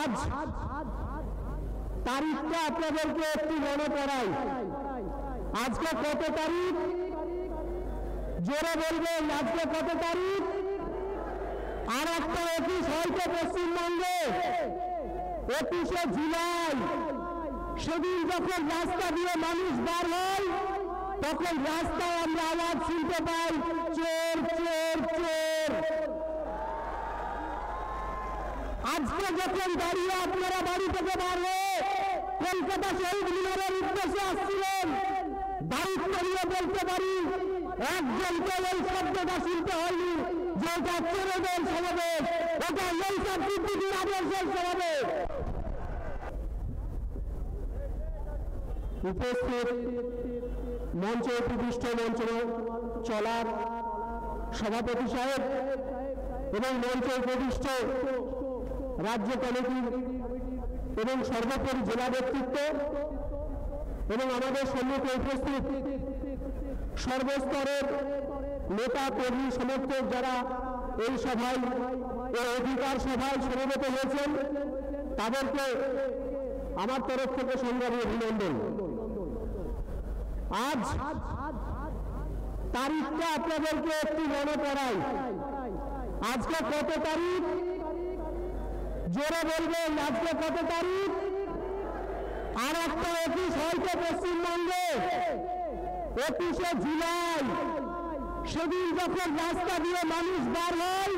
আজ তারিখটা আপনাদেরকে একটু মনে পড়াই। আজকে কত তারিখ? জোরে বলবেন, আজকে কত তারিখ? আর একটা 21 হয়তো পশ্চিমবঙ্গে 21শে জুলাই। সেদিন যখন রাস্তা দিয়ে মানুষ বার হয় তখন রাস্তায় আমরা আওয়াজ শুনতে পাই, চোর চোর চোর। আজকে যখন দাঁড়িয়ে আপনারা বাড়ি থেকে বার হয়ে কলকাতা শহীদ মিনারের উদ্দেশ্যে আসছিলেন, দায়িত্ব নিয়ে বলতে পারি একজনকে এই শব্দটা শুনতে হয়নি যে এটা চোরেদের সমাবেশ, এটা নৌসাদ সিদ্দিকীর আদর্শের সমাবেশ। উপস্থিত মঞ্চে উপবিষ্ট মঞ্চ চলার সভাপতি সাহেব এবং মঞ্চে উপবিষ্ট রাজ্য কমিটি এবং সর্বোপরি জেলা নেতৃত্ব এবং আমাদের সম্মুখে উপস্থিত সর্বস্তরের নেতা কর্মী সমর্থক যারা এই সভায় এই অধিকার সভায় সমবেত হয়েছেন, তাদেরকে আমার তরফ থেকে সংগ্রামী অভিনন্দন। আজ তারিখটা আপনাদেরকে একটু মনে পড়াই। আজকে কত তারিখ? জোরে বলবেন, আজকে কত তারিখ? আর একটা 21 হয়তো পশ্চিমবঙ্গে 21শে জুলাই। সেদিন যখন রাস্তা দিয়ে মানুষ বার হয়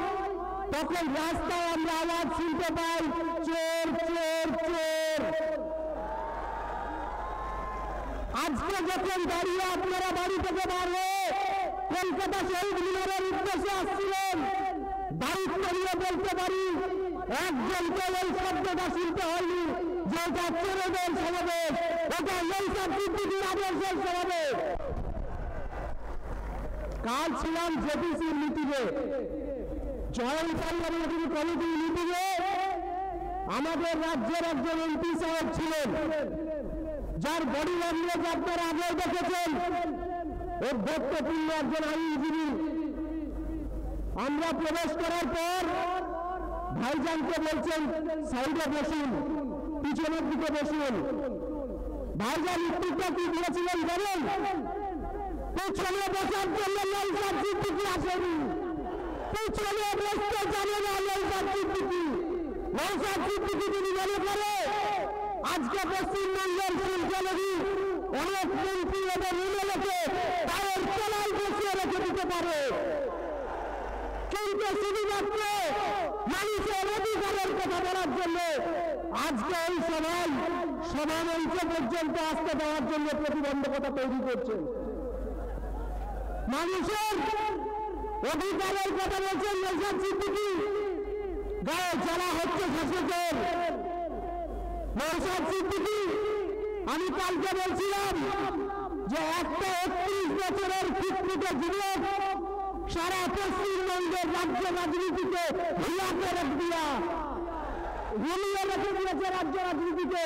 তখন রাস্তায় আমরা আওয়াজ শুনতে পাই, চোর চোর চোর। আজকে যখন দাঁড়িয়ে আপনারা বাড়ি থেকে বার হয়ে কলকাতা শহীদ মিনারের উদ্দেশ্যে আসছিলেন, দায়িত্ব নিয়ে বলতে পারি একজনকে এই শব্দটা শুনতে হয়নি যে এটা চোরেদের সমাবেশ, এটা নৌসাদ সিদ্দিকীর আদর্শের সমাবেশ। কাল ছিলাম জেপিসির মিটিংয়ে, জয়েন্ট পার্লামেন্টারি কমিটির মিটিংয়ে। আমাদের রাজ্যের একজন এমপি সাহেব ছিলেন, যার বডি ল্যাঙ্গুয়েজ আপনারা আগেও দেখেছেন, ওর বক্তব্য একজন আইনজীবী। আমরা প্রবেশ করার পর ভাইজানকে বলছেন সাইডে বসুন, পিছনের দিকে বসুন। ভাইজান উত্তরটা কি দিয়েছিলেন জানেন? পিছনে বসার জন্য নৌসাদ সিদ্দিকী আসেনি, পিছনে বসতে জানে না নৌসাদ সিদ্দিকী। নৌসাদ সিদ্দিকী তিনি মনে করে আজকে পশ্চিমবঙ্গের শিল্পী অনেক মন্ত্রী এবং এমএলএকে তাদের তলায় বসিয়ে রেখে দিতে পারে, কিন্তু শুধুমাত্র মানুষের অধিকারের কথা বলার জন্য আজকে এই সভামঞ্চ পর্যন্ত আসতে দেওয়ার জন্য প্রতিবন্ধকতা তৈরি করছেন। মানুষের অধিকারের কথা বলছেন নৌসাদ সিদ্দিকী, গায়ে জ্বালা হচ্ছে শাসকের। নৌসাদ সিদ্দিকী, আমি কালকে বলছিলাম যে একটা 31 বছরের ফিটফিটে যুবক সারা পশ্চিমবঙ্গের রাজ্য রাজনীতিতে হিলাকে রেখে দিয়া ঘুমিয়ে রেখে দিয়েছে রাজ্য রাজনীতিতে।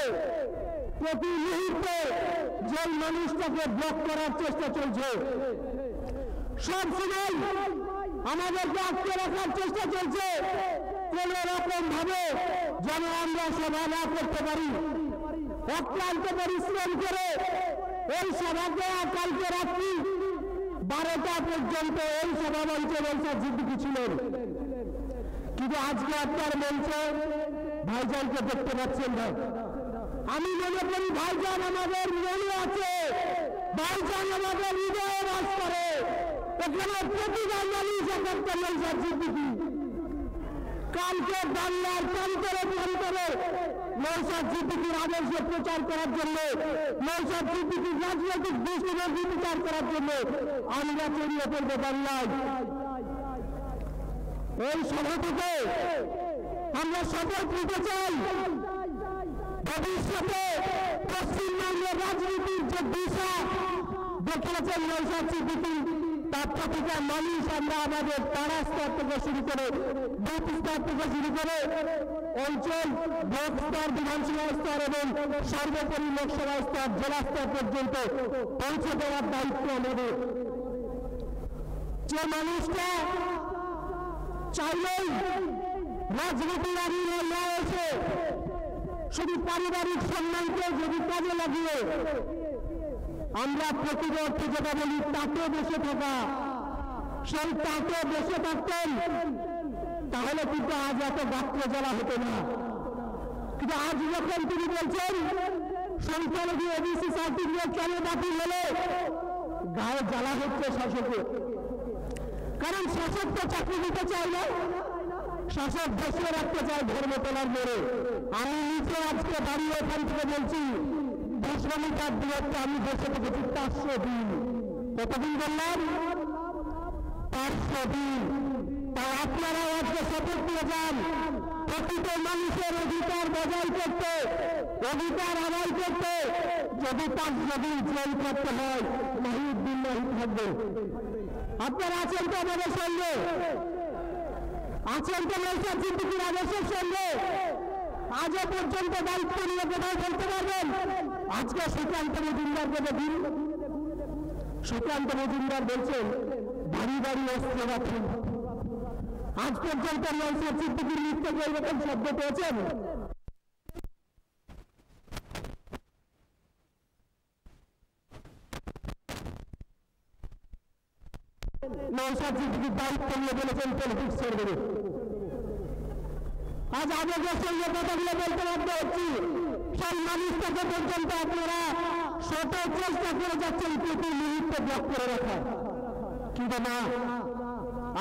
প্রতি মুহূর্তে যে মানুষটাকে ব্লক করার চেষ্টা চলছে, সব সময় আমাদেরকে আটকে রাখার চেষ্টা চলছে, কোন রকম ভাবে যেন আমরা সভা না করতে পারি। অক্লান্ত পরিশ্রম করে এই সভাকে কালকে রাত্রি 12টা পর্যন্ত এই সভা মঞ্চে নৌসাদ সিদ্দিকী ছিলেন, কিন্তু আজকে আপনার মঞ্চে ভাইজানকে দেখতে পাচ্ছেন না। আমি মনে করি ভাইজান আমাদের মনে আছে, ভাইজান আমাদের হৃদয়ে বাস করে। এখানে প্রতিটা মানুষ একটা নৌসাদ সিদ্দিকী। কালকে বাংলার প্রান্তরে প্রান্তরে নৌসাদ সিদ্দিকীর আদর্শ প্রচার করার জন্য, নৌসাদ সিদ্দিকীর রাজনৈতিক দৃষ্টিভঙ্গি প্রচার করার জন্য আমরা ছড়িয়ে পড়বো বাংলায়। এই সভা থেকে আমরা শপথ নিতে চাই, ভবিষ্যতে পশ্চিমবঙ্গের রাজনীতির যে দিশা দেখিয়েছেন নৌসাদ সিদ্দিকী, তার প্রতিটা মানুষ আমরা আমাদের পাড়া স্তর থেকে শুরু করে বুথ স্তর থেকে শুরু করে অঞ্চল ব্লক স্তর, বিধানসভা স্তর এবং সর্বোপরি লোকসভা স্তর, জেলা স্তর পর্যন্ত পৌঁছে দেওয়ার দায়িত্ব আমাদের। যে মানুষটা চাইলেই রাজনীতির আঙিনে না এসে শুধু পারিবারিক সম্মানকে যদি কাজে লাগিয়ে আমরা প্রকৃত অর্থে যেটা বলি তাকে বসে থাকা, সেই তাকে বসে থাকতেন, তাহলে কিন্তু আজ এত গাত্র জ্বালা হতো না। কিন্তু আজ যখন তিনি বলছেন সংখ্যালঘু ওবিসি সার্টিফিকেট কেন বাতিল হলো, গায়ে জ্বালা হচ্ছে শাসকের। কারণ শাসক তো চাকরি দিতে চায় না, শাসক বসিয়ে রাখতে চায় ধর্মতলার মোড়ে। আমি নিজে আজকে দাঁড়িয়ে এখান থেকে বলছি 10 মিটার দূরত্বে আমি বসে থেকেছি 500 দিন। কতদিন বললাম? 500 দিন। তাই আপনারা আজকে শপথ দিয়ে যান প্রকৃত মানুষের অধিকার বজায় করতে, অধিকার আদায় করতে যদি 500 দিন জেল করতে হয়, নাহিউদ্দিন নাহিদ থাকবে। আপনারা আছেন তো আমাদের সঙ্গে? আছেন তো নওশাদ সিদ্দিকীর আদর্শের সঙ্গে? আজও পর্যন্ত দায়িত্ব নিয়ে কোথায় বলতে পারবেন? আজকে সুকান্ত মজুমদারকে দেখুন, সুকান্ত মজুমদার বলছেন বাড়ি বাড়ি অস্ত্র রাখুন। আজ পর্যন্ত নওশাদ সিদ্দিকীর মুখ থেকে এরকম শব্দ পেয়েছেন? নওশাদ সিদ্দিকীর দায়িত্ব নিয়ে বলেছেন পলিটিক্স ছেড়ে দেবে। আজ আবেগের সঙ্গে কথাগুলো বলতে বাধ্য হচ্ছি। সেই মানুষটাকে পর্যন্ত আপনারা শত চেষ্টা করে যাচ্ছেন প্রতি মুহূর্তে ব্লক করে রাখা। কিন্তু না,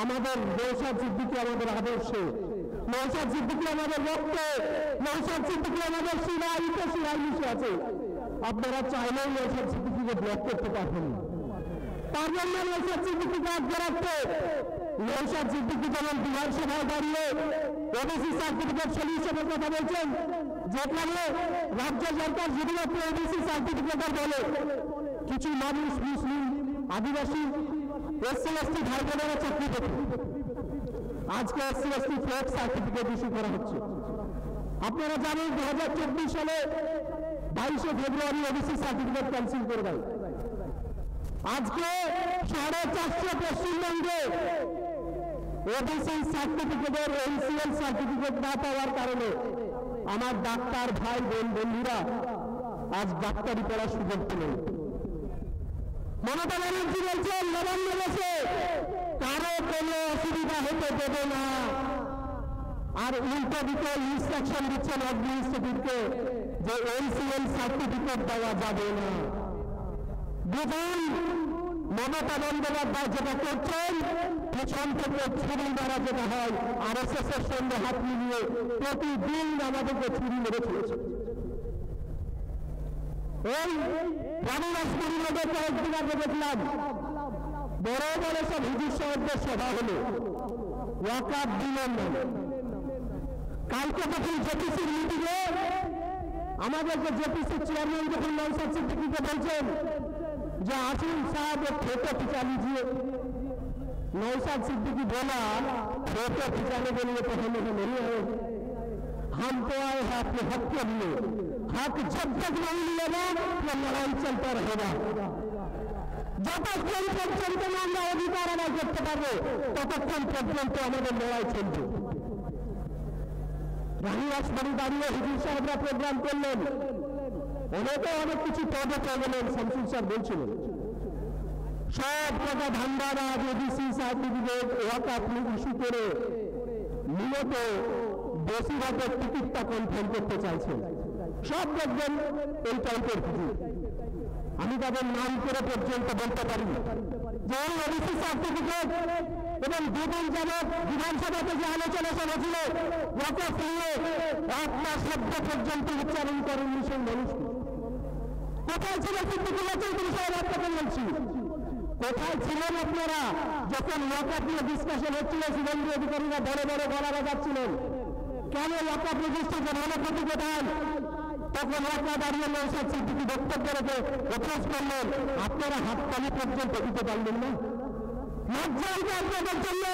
আমাদের নওশাদ সিদ্দিকী আমাদের আদর্শে, নওশাদ সিদ্দিকী আমাদের রক্তে, নওশাদ সিদ্দিকী আমাদের শিরায় মিশে আছে। আপনারা চাইলেও নওশাদ সিদ্দিকীকে ব্লক করতে পারবেন না। তার জন্য নওশাদ সিদ্দিকীকে আটকে রাখতে, নওশাদ সিদ্দিকী যেমন বিধানসভায় দাঁড়িয়ে ওবিসি সার্টিফিকেট সলিউশনের কথা বলছেন, যেখানে রাজ্য সরকার শুধুমাত্র ওবিসি সার্টিফিকেটের বলে কিছু মানুষ মুসলিম, আদিবাসী, এসসি এসটি ভাই বোনেরা চাকরি পেত। আজকে SC ST flat certificate issue করা হচ্ছে। আপনারা জানেন 2024 সালে 22শে ফেব্রুয়ারি ওবিসি সার্টিফিকেট ক্যান্সেল করে দেয়। আজকে 450 পশ্চিমবঙ্গে ওবিসি সার্টিফিকেটের এনসিএল সার্টিফিকেট না পাওয়ার কারণে আমার ডাক্তার ভাই বোন বন্ধুরা আজ ডাক্তারি পড়ার সুযোগ পেলেন। মমতা ব্যানার্জি বলছেন নবান্ন বসে কারো কোনো অসুবিধা হতে দেবে না, আর উল্টো দিকে ইনস্ট্রাকশন দিচ্ছেন অ্যাডমিনিস্ট্রেটিভকে যে এনসিএল সার্টিফিকেট দেওয়া যাবে না। বুঝুন, মমতা বন্দ্যোপাধ্যায় যেটা করছেন, পিছন থেকে ছুরি মারা যেটা হয়, আরএসএস এর সঙ্গে হাত মিলিয়ে প্রতিদিন আমাদেরকে ছুরি মেরে চলেছে। এই রানীরাজপুরী লোকের কয়েকদিন আগে দেখলাম বড় বড় সব হুজুর সাহেবদের সভা হলো ওয়াকাফ দিলেন না। কালকে যখন জেপিসির মিটিংয়ে আমাদেরকে জেপিসির চেয়ারম্যান যখন নওশাদ সিদ্দিকীকে বলছেন যে আসুন साहब फोटो खिंचा लीजिए, नौशाद सिद्दीकी बोला फोटो खिंचाने के लिए तो हम नहीं आए, हम तो आए हैं अपने हक के लिए। हक जब तक नहीं मिलेगा तो लड़ाई चलता रहेगा। যতক্ষণ পর্যন্ত আমরা অধিকার আদায় করতে পারবো ততক্ষণ পর্যন্ত আমাদের লড়াই চলবে। রানীরাজবাড়ি দাঁড়িয়ে হুজুর সাহেবরা প্রোগ্রাম করলেন, অনেকে অনেক কিছু পদে পেলেন। শামসুল স্যার বলছিলেন সব টাকা ধান্দাবাজ ওবিসি সার্টিফিকেট ওয়াকাফ ইস্যু করে মূলত বেশিরভাগের টিকিটটা কনফার্ম করতে চাইছেন। সব দেখবেন এই টাইপের হুজুর, আমি তাদের নাম করে পর্যন্ত বলতে পারি যে এই ওবিসি সার্টিফিকেট এবং দুদিন যাবৎ বিধানসভাতে যে আলোচনা সভা ছিল ওয়াকাফ নিয়ে একটা শব্দ পর্যন্ত উচ্চারণ করেননি সেই মানুষকে। কোথায় ছিল সিদ্দিকী চৌধুরী সাহেব? আপনাকে বলছি, কোথায় ছিলেন আপনারা যখন ওয়াকাফ নিয়ে ডিসকাশন হচ্ছিল? শুভেন্দু অধিকারীরা বড় বড় গলা বাজাচ্ছিলেন কেন ওয়াকাফ রেজিস্ট্রেশন হলো প্রতিবেদন? তখন ওয়াকাফ দাঁড়িয়ে নওশাদ সিদ্দিকী বক্তব্য রেখে অপোজ করলেন। আপনারা হাততালি পর্যন্ত দিতে পারলেন না। লজ্জা আপনাদের জন্য,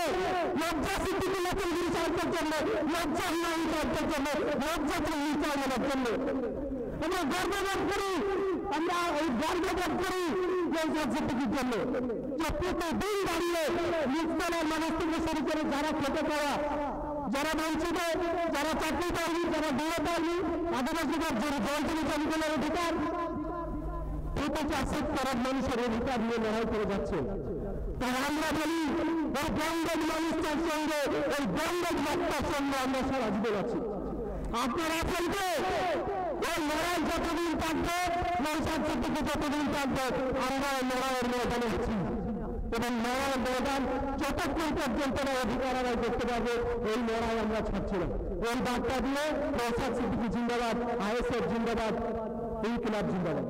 লজ্জা সিদ্দিকী চৌধুরী সাহেবের জন্য, লজ্জা হুমায়ুন সাহেবের জন্য, লজ্জা চেয়ারম্যানের জন্য। আমরা গর্ববোধ করি, আমরা ওই গর্ববোধ করি নওশাদ সিদ্দিকীর জন্য যে প্রতিদিন দাঁড়িয়ে মুক্তলার মানুষ থেকে শুরু করে যারা খেতে পাওয়া যারা বঞ্চিত, যারা চাকরি পায়নি, যারা বিয়ে পায়নি, আদিবাসীদের জলজনী জমিগুলোর অধিকার প্রত্যেকটা সেক্টরের মানুষের অধিকার নিয়ে লড়াই করে যাচ্ছে। তাই আমরা বলি এই বঙ্গজ মানুষটার সঙ্গে, এই বঙ্গজ বার্তার সঙ্গে আমরা সারা জীবন আছি। আপনারা আছেন তো? এই লড়াই যতদিন থাকবে, নৌসাদ সিদ্দিকী যতদিন থাকবে, আমরা এই লড়াইয়ের ময়দানে আছি এবং লড়াইয়ের ময়দান যতক্ষণ পর্যন্ত অধিকার আদায় করতে পারবে এই লড়াই আমরা ছাড়ছি না। এই বার্তা দিয়ে নৌসাদ সিদ্দিকী জিন্দাবাদ, আইএসএফ জিন্দাবাদ, ইনকিলাব জিন্দাবাদ।